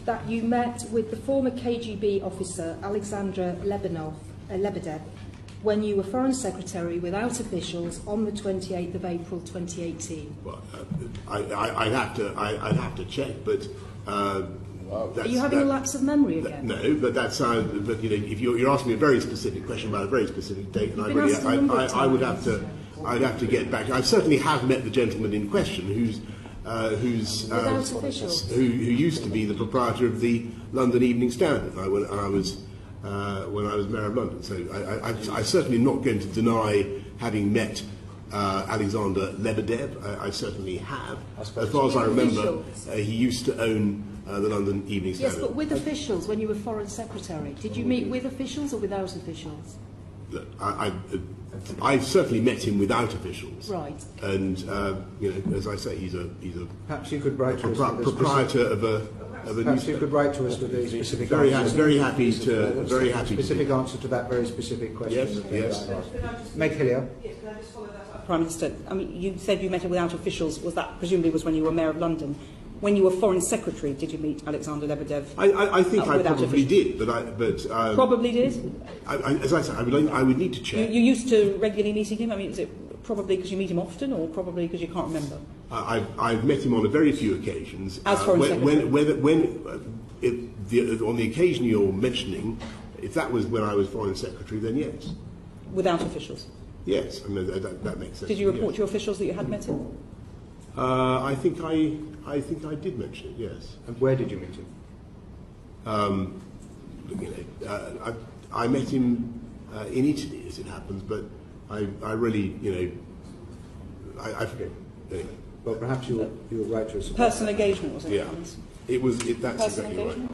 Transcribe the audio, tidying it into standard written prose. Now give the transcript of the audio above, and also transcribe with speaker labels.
Speaker 1: that you met with the former KGB officer Alexander Lebedev when you were Foreign Secretary without officials on the 28th of April 2018?
Speaker 2: Well, I'd have to check, but.
Speaker 1: Are you having a lapse of memory again?
Speaker 2: No, but that sounds. But if you're asking me a very specific question about a very specific date, and I'd have to get back. I certainly have met the gentleman in question, who used to be the proprietor of the London Evening Standard when I was Mayor of London. So I'm certainly not going to deny having met Alexander Lebedev. I certainly have. As far as I remember, he used to own the London Evening Standard.
Speaker 1: Yes, but with officials when you were Foreign Secretary. Did you meet with officials or without officials?
Speaker 2: Look, I certainly met him without officials.
Speaker 1: Right.
Speaker 2: And as I say, he's a
Speaker 3: perhaps you could write to us
Speaker 2: proprietor of a
Speaker 3: perhaps you could write to us with a specific
Speaker 2: very happy
Speaker 3: specific answer to that very specific question.
Speaker 2: Yes.
Speaker 3: Meg Hillier.
Speaker 4: Prime Minister, I mean, you said you met him without officials. Was that presumably when you were Mayor of London? When you were Foreign Secretary, did you meet Alexander Lebedev?
Speaker 2: I think I probably did, but
Speaker 4: probably did.
Speaker 2: As I said, I would need to check.
Speaker 4: You used to regularly meeting him. I mean, is it probably because you meet him often, or probably because you can't remember?
Speaker 2: I've met him on a very few occasions.
Speaker 4: As Foreign Secretary.
Speaker 2: On the occasion you're mentioning, if that was when I was Foreign Secretary, then yes.
Speaker 4: Without officials.
Speaker 2: Yes, I mean, that makes sense.
Speaker 4: Did you report to your officials that you had met him?
Speaker 2: I think I did mention it. Yes.
Speaker 3: And where did you meet him?
Speaker 2: I met him in Italy, as it happens, but I really, I forget. Anyway.
Speaker 3: Well, perhaps you'll write to us.
Speaker 4: Personal engagement, was it?
Speaker 2: Yeah. That's
Speaker 4: personal
Speaker 2: exactly right.
Speaker 4: engagement?